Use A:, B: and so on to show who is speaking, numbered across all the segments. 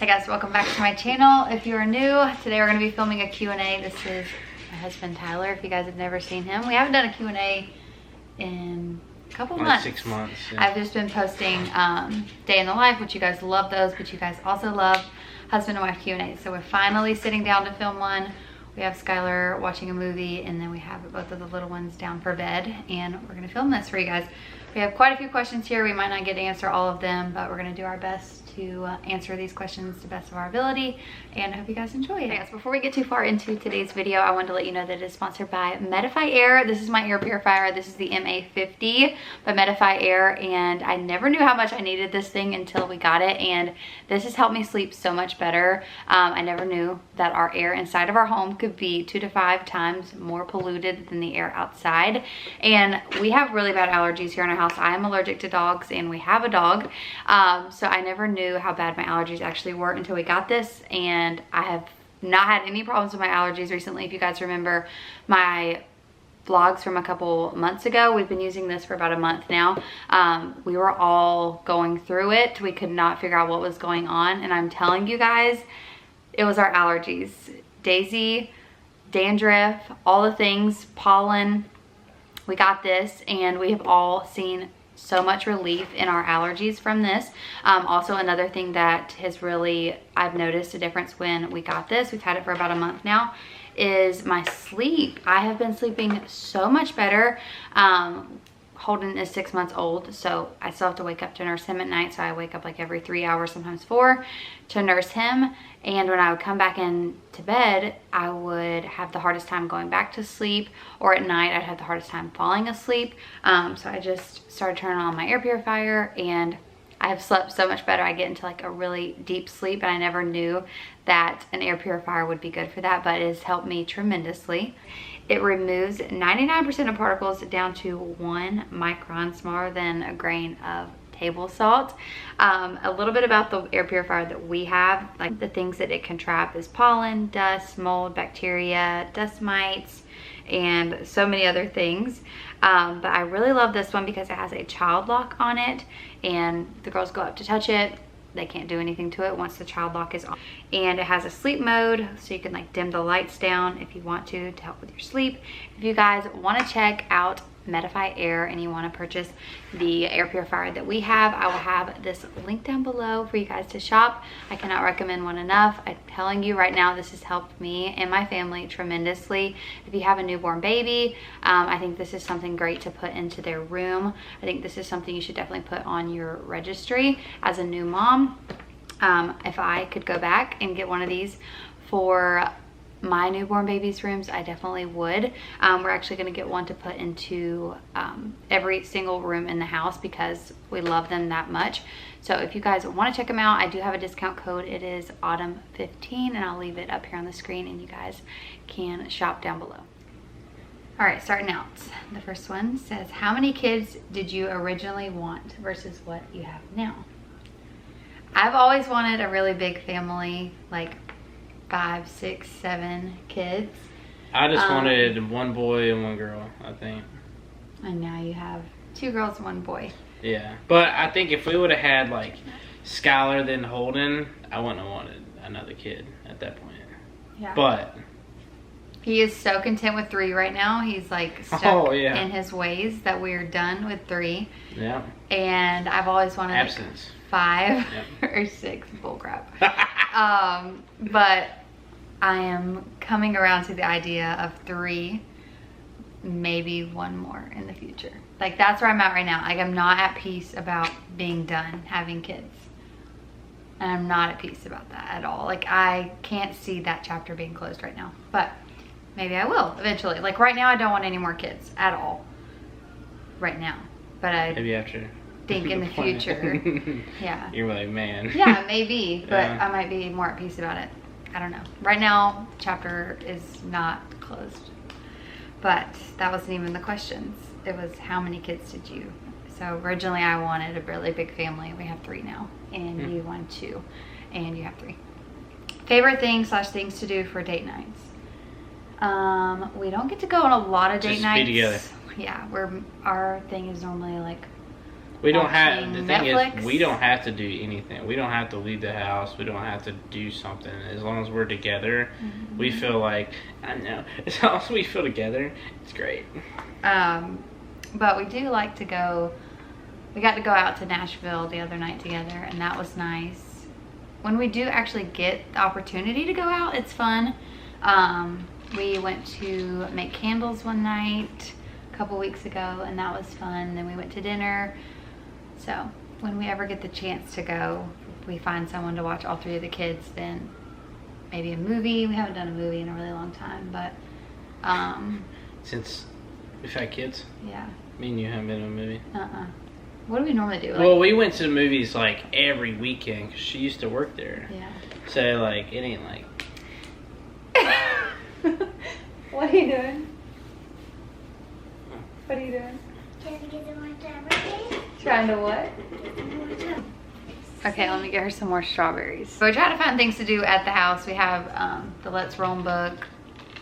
A: Hey guys, welcome back to my channel. If you are new, today we're going to be filming a Q&A. This is my husband Tyler, if you guys have never seen him. We haven't done a Q&A in a couple months.
B: 6 months. Yeah.
A: I've just been posting day in the life, which you guys love those, but you guys also love husband and wife Q&A. So we're finally sitting down to film one. We have Skylar watching a movie, and then we have both of the little ones down for bed, and we're going to film this for you guys. We have quite a few questions here. We might not get to answer all of them, but we're going to do our best to answer these questions to the best of our ability, and I hope you guys enjoy it. Yes, before we get too far into today's video, I wanted to let you know that it is sponsored by Medify Air. This is my air purifier. This is the MA50 by Medify Air, and I never knew how much I needed this thing until we got it, and this has helped me sleep so much better. I never knew that our air inside of our home could be 2 to 5 times more polluted than the air outside, and we have really bad allergies here in our house. I am allergic to dogs, and we have a dog, so I never knew how bad my allergies actually were until we got this, and I have not had any problems with my allergies recently. If you guys remember my vlogs from a couple months ago, we've been using this for about a month now. We were all going through it. We could not figure out what was going on, and I'm telling you guys, it was our allergies. Daisy, dandruff, all the things, pollen. We got this, and we have all seen so much relief in our allergies from this. Also, another thing that has really, I've noticed a difference when we got this, we've had it for about a month now, is my sleep. I have been sleeping so much better. Holden is 6 months old, so I still have to wake up to nurse him at night. So I wake up like every 3 hours, sometimes 4, to nurse him. And when I would come back into bed, I would have the hardest time going back to sleep, or at night I'd have the hardest time falling asleep. So I just started turning on my air purifier, and I have slept so much better. I get into like a really deep sleep, and I never knew that an air purifier would be good for that, but it has helped me tremendously. It removes 99% of particles down to 1 micron, smaller than a grain of table salt. A little bit about the air purifier that we have, like the things that it can trap is pollen, dust, mold, bacteria, dust mites, and so many other things. But I really love this one because it has a child lock on it, and the girls go up to touch it. They can't do anything to it once the child lock is on. And it has a sleep mode, so you can like dim the lights down if you want to help with your sleep. If you guys want to check out Medify Air and you want to purchase the air purifier that we have, I will have this link down below for you guys to shop. I cannot recommend one enough. I'm telling you right now, this has helped me and my family tremendously. If you have a newborn baby, I think this is something great to put into their room. I think this is something you should definitely put on your registry as a new mom. If I could go back and get one of these for my newborn baby's rooms, I definitely would. We're actually going to get one to put into every single room in the house because we love them that much. So if you guys want to check them out, I do have a discount code. It is autumn15, and I'll leave it up here on the screen, and you guys can shop down below. All right, starting out, the first one says, how many kids did you originally want versus what you have now? I've always wanted a really big family, like 5, 6, 7 kids.
B: I just wanted 1 boy and 1 girl, I think.
A: And now you have 2 girls and 1 boy.
B: Yeah, but I think if we would have had like Skylar then Holden, I wouldn't have wanted another kid at that point.
A: Yeah.
B: But
A: he is so content with 3 right now. He's like stuck in his ways that we're done with 3.
B: Yeah.
A: And I've always wanted
B: absence.
A: Like 5 or 6. Bullcrap. But I am coming around to the idea of 3, maybe 1 more in the future. Like that's where I'm at right now. Like I'm not at peace about being done having kids. And I'm not at peace about that at all. Like I can't see that chapter being closed right now. But maybe I will eventually. Like right now I don't want any more kids at all. Right now. But I
B: maybe after
A: think in the future. Yeah.
B: You're like, man.
A: Yeah, maybe. But I might be more at peace about it. I don't know. Right now, chapter is not closed. But that wasn't even the questions. It was how many kids did you? So originally I wanted a really big family. We have 3 now. And you want 2. And you have 3. Favorite things/things to do for date nights? We don't get to go on a lot of date nights.
B: Be together.
A: Yeah, our thing is normally like
B: We don't have, the thing
A: Netflix.
B: is, we don't have to do anything. We don't have to leave the house. We don't have to do something. As long as we're together, we feel like, I don't know, as long as we feel together, it's great.
A: But we do like to go, we got to go out to Nashville the other night together, and that was nice. When we do actually get the opportunity to go out, it's fun. We went to make candles one night a couple weeks ago, and that was fun. Then we went to dinner. So when we ever get the chance to go, if we find someone to watch all three of the kids, then maybe a movie. We haven't done a movie in a really long time, but
B: Since we've had kids,
A: yeah.
B: me and you haven't been to a movie.
A: What do we normally do? Like,
B: Well, we went to the movies like every weekend because she used to work there.
A: yeah.
B: So like, it ain't like.
A: What are you doing? What are you doing?
C: Trying to get some more strawberries.
A: Trying to what?
C: More
A: Okay, let me get her some more strawberries. So we try to find things to do at the house. We have the Let's Roam book,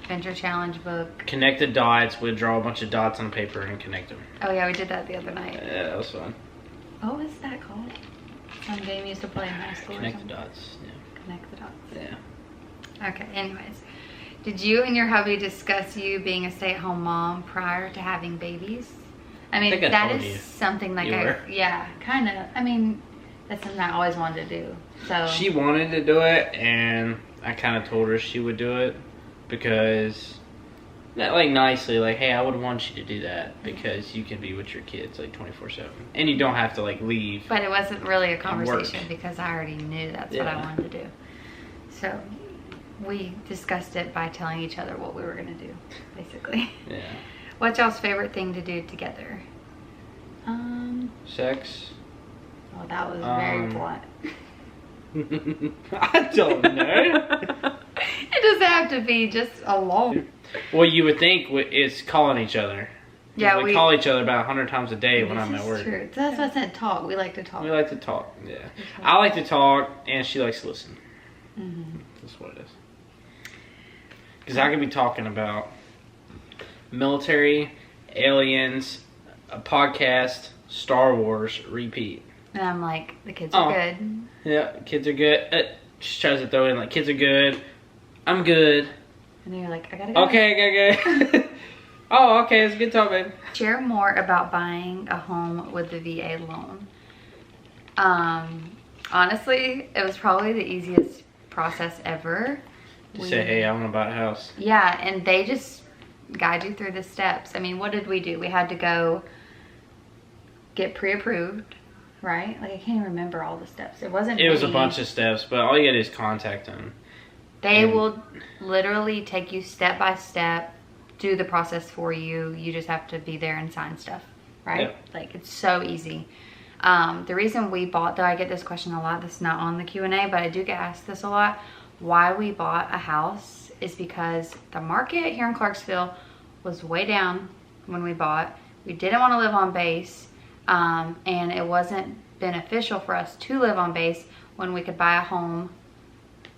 A: Venture Challenge book.
B: Connect the dots. We'd draw a bunch of dots on paper and connect them.
A: Oh yeah, we did that the other night.
B: Yeah, that was fun.
A: What was that called? Some game you used to play in high school or
B: Connect the
A: something?
B: dots. Yeah.
A: Connect the dots.
B: Yeah.
A: Okay, anyways. Did you and your hubby discuss you being a stay-at-home mom prior to having babies? I mean,
B: think I
A: that
B: told
A: is
B: you.
A: something like
B: You were.
A: yeah, kind of. I mean, that's something I always wanted to do. So
B: She wanted to do it, and I kind of told her she would do it because, like, nicely, like, hey, I would want you to do that because you can be with your kids like 24/7, and you don't have to like leave.
A: but it wasn't really a
B: work.
A: conversation because I already knew that's what I
B: Yeah.
A: wanted to do. So we discussed it by telling each other what we were going to do, basically.
B: Yeah.
A: What's y'all's favorite thing to do together?
B: Sex.
A: Well, that was very blunt.
B: I don't know.
A: It doesn't have to be just alone.
B: Well, you would think it's calling each other. 'Cause
A: Yeah,
B: we call each other about 100 times a day when I'm
A: This
B: at
A: is
B: work.
A: true. That's what I said. Talk. We like to talk.
B: We like to talk. Yeah. I like to talk, and she likes to listen. That's what it is. Because I could be talking about military, aliens, a podcast, Star Wars, repeat.
A: And I'm like, the kids are good.
B: Yeah, kids are good. She tries to throw in like, kids are good. I'm good.
A: And then you're like, I gotta go.
B: Okay. Oh, okay. It's a good talk, babe.
A: Share more about buying a home with the VA loan. Honestly, it was probably the easiest process ever.
B: Just say, hey, I want to buy a house.
A: Yeah, and they just guide you through the steps. I mean, what did we do? We had to go get pre-approved, right? Like, I can't even remember all the steps. It wasn't
B: It was a
A: many.
B: bunch of steps, but all you gotta do is contact them.
A: They will literally take you step by step, do the process for you. You just have to be there and sign stuff, right?
B: Yep.
A: Like, it's so easy. The reason we bought, though I get this question a lot, this is not on the Q&A, but I do get asked this a lot, why we bought a house is because the market here in Clarksville was way down when we bought. We didn't want to live on base, and it wasn't beneficial for us to live on base when we could buy a home,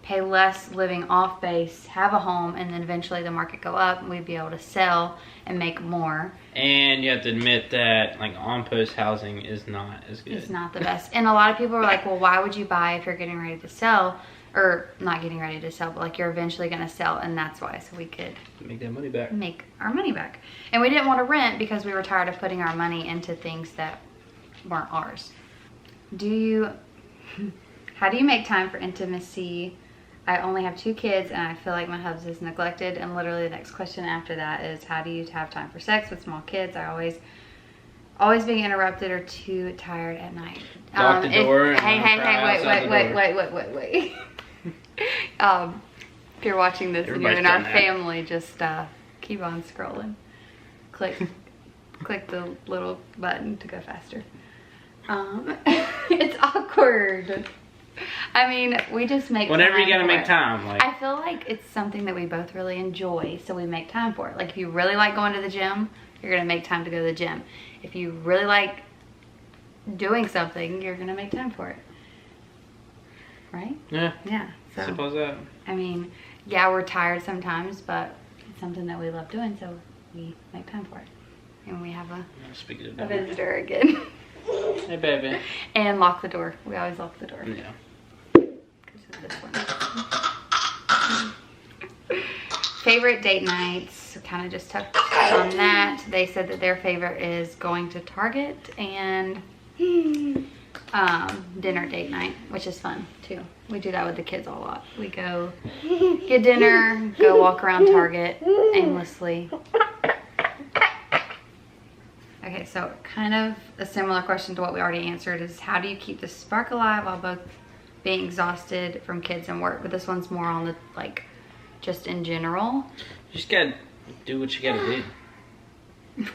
A: pay less living off base, have a home, and then eventually the market go up and we'd be able to sell and make more.
B: And you have to admit that like on-post housing is not as good.
A: It's not the best. And a lot of people are like, well, why would you buy if you're getting ready to sell? Or not getting ready to sell, but like you're eventually going to sell, and that's why, so we could
B: Make that money back.
A: make our money back. And we didn't want to rent because we were tired of putting our money into things that weren't ours. How do you make time for intimacy? I only have 2 kids and I feel like my hubs is neglected. And literally the next question after that is, how do you have time for sex with small kids? I always being interrupted or too tired at night.
B: Lock the door.
A: Wait. If you're watching this and you're in our family, just keep on scrolling. Click the little button to go faster. It's awkward. I mean, we just make
B: whenever
A: time
B: you gotta
A: for
B: make
A: it.
B: time. Like,
A: I feel like it's something that we both really enjoy, so we make time for it. Like, if you really like going to the gym, you're gonna make time to go to the gym. If you really like doing something, you're gonna make time for it. Right?
B: yeah,
A: Yeah. So,
B: suppose that.
A: I mean, yeah, we're tired sometimes, but it's something that we love doing, so we make time for it. And we have a
B: Speaking of that.
A: visitor again.
B: Hey, baby.
A: And lock the door. We always lock the door.
B: Yeah.
A: Because of this one. Favorite date nights. Kind of just touched on that. They said that their favorite is going to Target and dinner date night, which is fun too. We do that with the kids a lot. We go get dinner, go walk around Target aimlessly. Okay, so kind of a similar question to what we already answered is how do you keep the spark alive while both being exhausted from kids and work? But this one's more on the like just in general.
B: You just gotta do what you gotta do.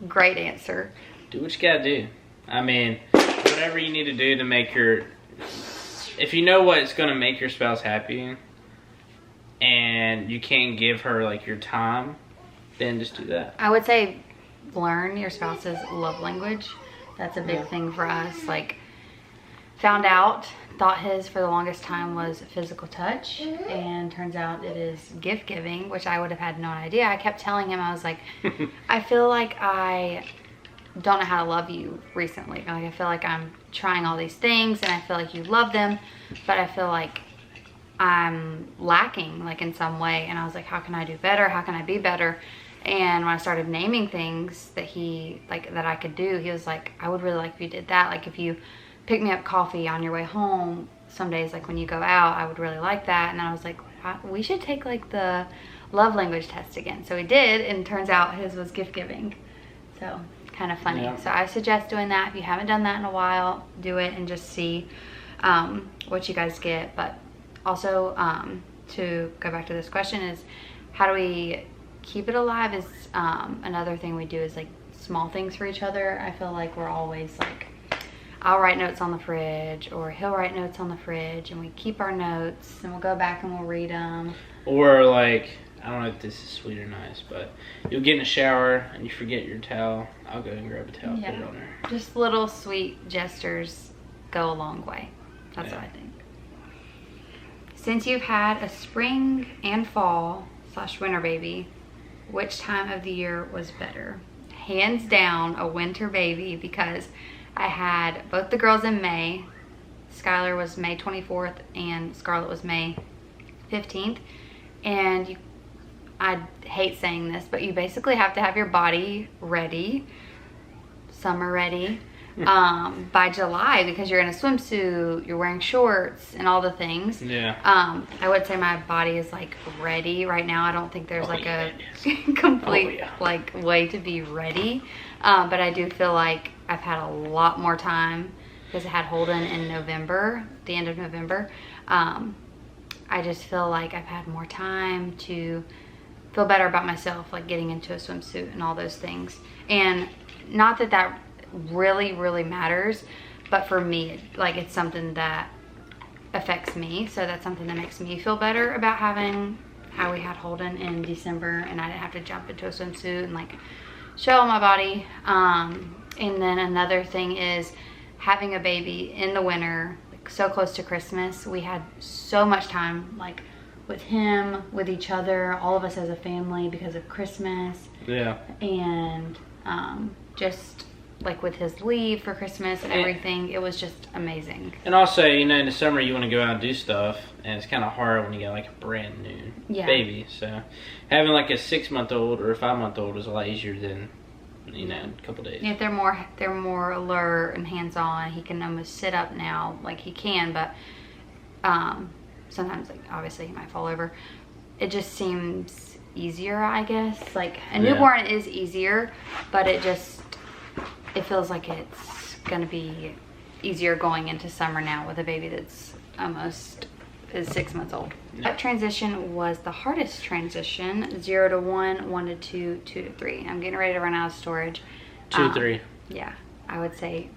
A: Great answer.
B: Do what you gotta do. I mean, whatever you need to do to make your... If you know what's gonna make your spouse happy and you can't give her like your time, then just do that.
A: I would say learn your spouse's love language. That's a big thing for us. Like, found out, thought his for the longest time was physical touch, and turns out it is gift giving, which I would have had no idea. I kept telling him, I was like, I feel like I don't know how to love you recently. Like, I feel like I'm trying all these things and I feel like you love them, but I feel like I'm lacking like in some way. And I was like, how can I do better? How can I be better? And when I started naming things that that I could do, he was like, I would really like if you did that. Like if you pick me up coffee on your way home some days, like when you go out, I would really like that. And I was like, we should take like the love language test again. So we did, and it turns out his was gift giving. So kind of funny.
B: Yeah.
A: So I suggest doing that. If you haven't done that in a while, do it and just see what you guys get. But also to go back to this question is how do we keep it alive is another thing we do is like small things for each other. I feel like we're always like, I'll write notes on the fridge or he'll write notes on the fridge, and we keep our notes and we'll go back and we'll read them.
B: Or like, I don't know if this is sweet or nice, but you'll get in the shower and you forget your towel. I'll go and grab a towel, put it on there.
A: Just little sweet gestures go a long way. That's
B: Yeah.
A: what I think. Since you've had a spring and fall / winter baby, which time of the year was better? Hands down, a winter baby, because I had both the girls in May. Skylar was May 24th and Scarlett was May 15th. And I hate saying this, but you basically have to have your body ready, summer ready, by July, because you're in a swimsuit, you're wearing shorts and all the things.
B: Yeah.
A: I would say my body is like ready right now. I don't think there's a complete like way to be ready. But I do feel like I've had a lot more time because I had Holden in November, the end of November. I just feel like I've had more time to feel better about myself, like getting into a swimsuit and all those things. And not that that really, really matters, but for me, like it's something that affects me. So that's something that makes me feel better about having how we had Holden in December and I didn't have to jump into a swimsuit and like show my body. And then another thing is having a baby in the winter, like so close to Christmas. We had so much time like with him, with each other, all of us as a family because of Christmas.
B: Yeah.
A: And just like with his leave for Christmas and everything, it was just amazing.
B: And also, you know, in the summer you want to go out and do stuff, and it's kind of hard when you got like a brand new baby. So having like a 6-month-old or a 5-month-old is a lot easier than, you know, a couple days.
A: Yeah, they're more alert and hands-on. He can almost sit up now, like he can, but sometimes, like obviously he might fall over. It just seems easier, I guess. Like a newborn is easier, but it feels like it's gonna be easier going into summer now with a baby that's almost is 6 months old. That transition was the hardest transition. 0 to 1, 1 to 2, 2 to 3. I'm getting ready to run out of storage.
B: 2 to 3.
A: Yeah, I would say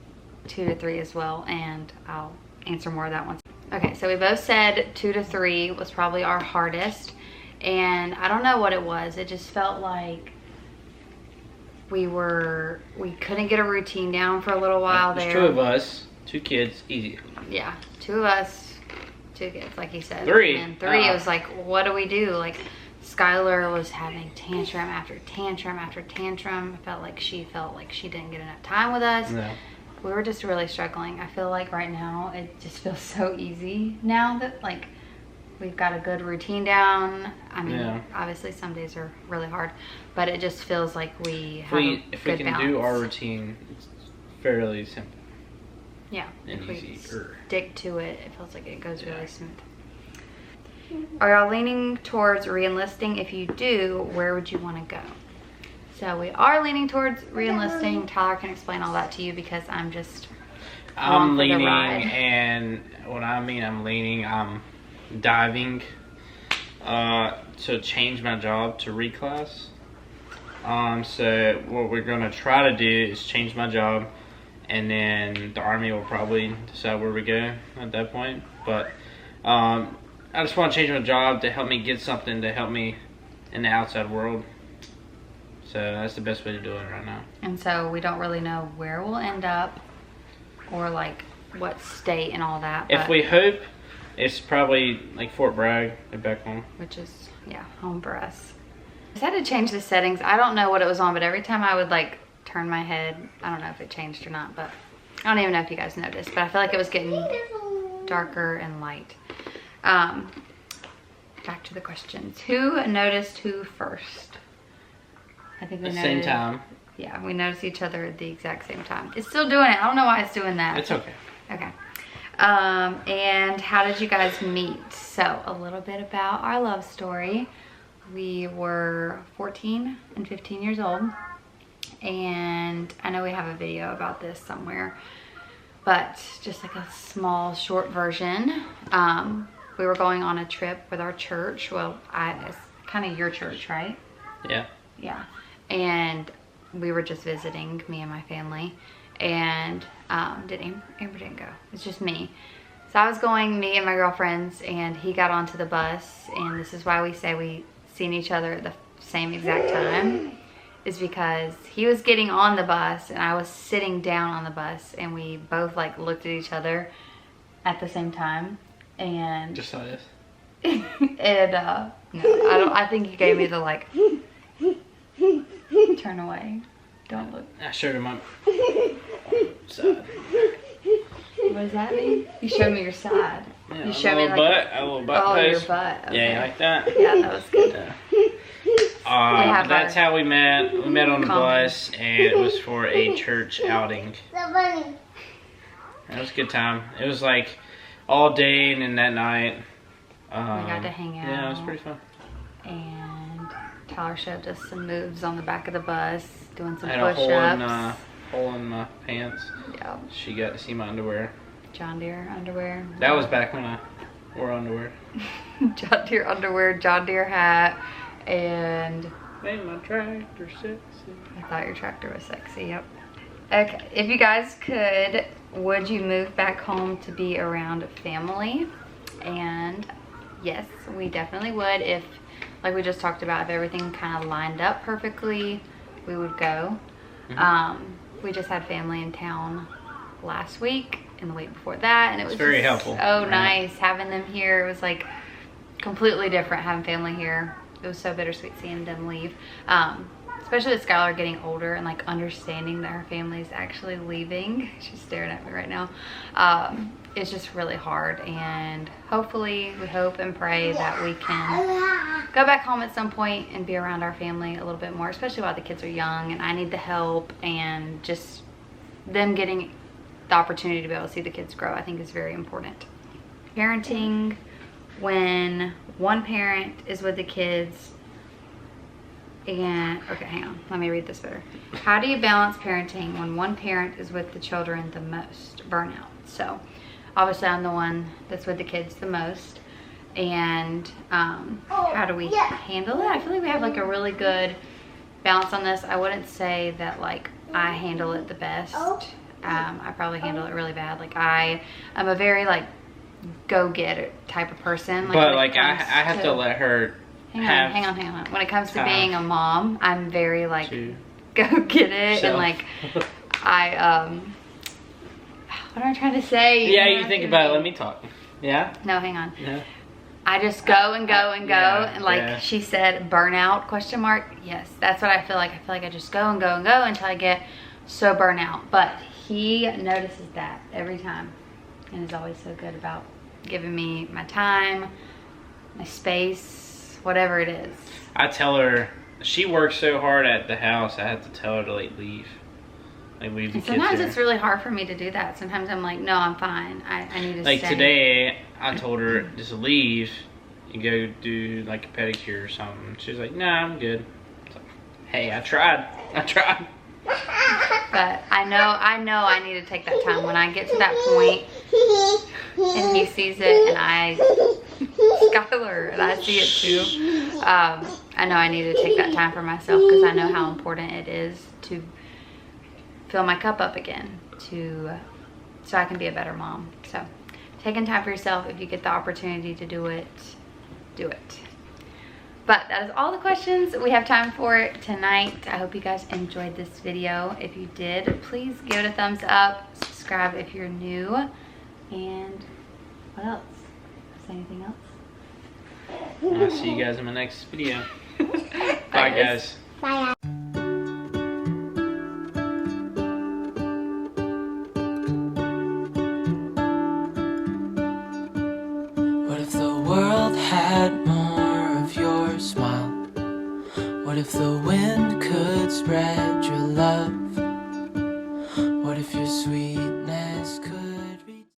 A: 2 to 3 as well, and I'll answer more of that one. Okay, so we both said 2 to 3 was probably our hardest, and I don't know what it was. It just felt like we couldn't get a routine down for a little while there.
B: There's 2 of us, 2 kids, easy.
A: Yeah, 2 of us, 2 kids, like he said.
B: 3.
A: And 3, it was like, what do we do? Like, Skylar was having tantrum after tantrum after tantrum. I felt like she didn't get enough time with us.
B: No.
A: we were just really struggling. I feel like right now it just feels so easy now that like we've got a good routine down. I mean, obviously some days are really hard, but it just feels like we have
B: if we can do our routine, it's fairly simple.
A: Yeah,
B: and
A: if we
B: easier.
A: stick to it, it feels like it goes really smooth. Are y'all leaning towards re-enlisting? If you do, where would you want to go? So we are leaning towards re-enlisting. Tyler can explain all that to you because I'm just
B: I'm leaning, and what I mean I'm leaning, I'm diving to change my job to reclass. So what we're going to try to do is change my job, and then the Army will probably decide where we go at that point. But I just want to change my job to help me get something to help me in the outside world. So that's the best way to do it right now.
A: And so we don't really know where we'll end up or like what state and all that.
B: If we hope, it's probably like Fort Bragg and back home.
A: Which is, yeah, home for us. I just had to change the settings. I don't know what it was on, but every time I would like turn my head, I don't know if it changed or not, but I don't even know if you guys noticed, but I feel like it was getting darker and light. Back to the questions. Who noticed who first? I think we
B: At the
A: noticed.
B: same time.
A: Yeah, we noticed each other at the exact same time. It's still doing it. I don't know why it's doing that.
B: It's okay.
A: Okay. And how did you guys meet? So a little bit about our love story. We were 14 and 15 years old. And I know we have a video about this somewhere, but just like a small short version. We were going on a trip with our church. Well, it's kind of your church, right?
B: Yeah.
A: Yeah. And we were just visiting, me and my family. And Amber didn't go. It's just me. So I was going, me and my girlfriends, and he got onto the bus. And this is why we say we seen each other at the same exact time, is because he was getting on the bus and I was sitting down on the bus, and we both like looked at each other at the same time. And
B: just like this.
A: And no, I think he gave me the like turn away, don't look.
B: I showed him my side.
A: What does that mean? You showed me your side.
B: Yeah,
A: You showed me like
B: a little butt
A: oh, your
B: post.
A: butt. Okay.
B: Yeah, you like that?
A: Yeah, that was good.
B: Yeah. That's how we met. We met on the bus, and it was for a church outing.
C: So funny.
B: It was a good time. It was like all day, and then that night
A: We got to hang out.
B: Yeah, it was pretty fun.
A: And Tyler showed us some moves on the back of the bus, doing some
B: I had
A: push-ups.
B: a hole in my pants.
A: Yeah.
B: She got to see my underwear.
A: John Deere underwear.
B: That was back when I wore underwear.
A: John Deere underwear, John Deere hat, and
B: Made my tractor sexy.
A: I thought your tractor was sexy, yep. Okay, if you guys could, would you move back home to be around family? And yes, we definitely would. If, like we just talked about, if everything kind of lined up perfectly, we would go. We just had family in town last week and the week before that, and it was
B: very
A: just
B: helpful.
A: so nice having them here. It was like completely different having family here. It was so bittersweet seeing them leave, especially with Skylar getting older and like understanding that her family's actually leaving. She's staring at me right now. It's just really hard, and hopefully we hope and pray that we can go back home at some point and be around our family a little bit more, especially while the kids are young and I need the help, and just them getting the opportunity to be able to see the kids grow, I think is very important. Parenting when one parent is with the kids and, okay, hang on, let me read this better. How do you balance parenting when one parent is with the children the most? Burnout. So obviously I'm the one that's with the kids the most, and how do we handle it? I feel like we have like a really good balance on this. I wouldn't say that like I handle it the best. I probably handle it really bad. Like I am a very like go get it type of person. Like,
B: but like I have to let her
A: hang on. When it comes to being a mom, I'm very like go get it, and like I what am I trying to say?
B: Yeah, you think about it. Let me talk. Yeah.
A: No, hang on.
B: Yeah.
A: I just go and go and go, and like she said, burnout ? Yes, that's what I feel like. I feel like I just go and go and go until I get so burnt out. But he notices that every time and is always so good about giving me my time, my space, whatever it is.
B: I tell her, she works so hard at the house, I have to tell her to like leave. Like leave the
A: And
B: kids
A: sometimes
B: there.
A: it's really hard for me to do that. Sometimes I'm like, no, I'm fine. I need to
B: Like
A: stay.
B: today, I told her just leave and go do like a pedicure or something. She was like, nah, I'm good. It's like, hey, I tried.
A: But I know I need to take that time. When I get to that point and he sees it and Skylar, and I see it too, I know I need to take that time for myself because I know how important it is to fill my cup up again so I can be a better mom. So taking time for yourself, if you get the opportunity to do it, do it. But that is all the questions we have time for tonight. I hope you guys enjoyed this video. If you did, please give it a thumbs up, subscribe if you're new, and what else? Say anything else?
B: I'll see you guys in my next video. Bye guys.
C: Bye.
D: What if the world had more of your smile? What if the wind could spread your love? What if your sweetness could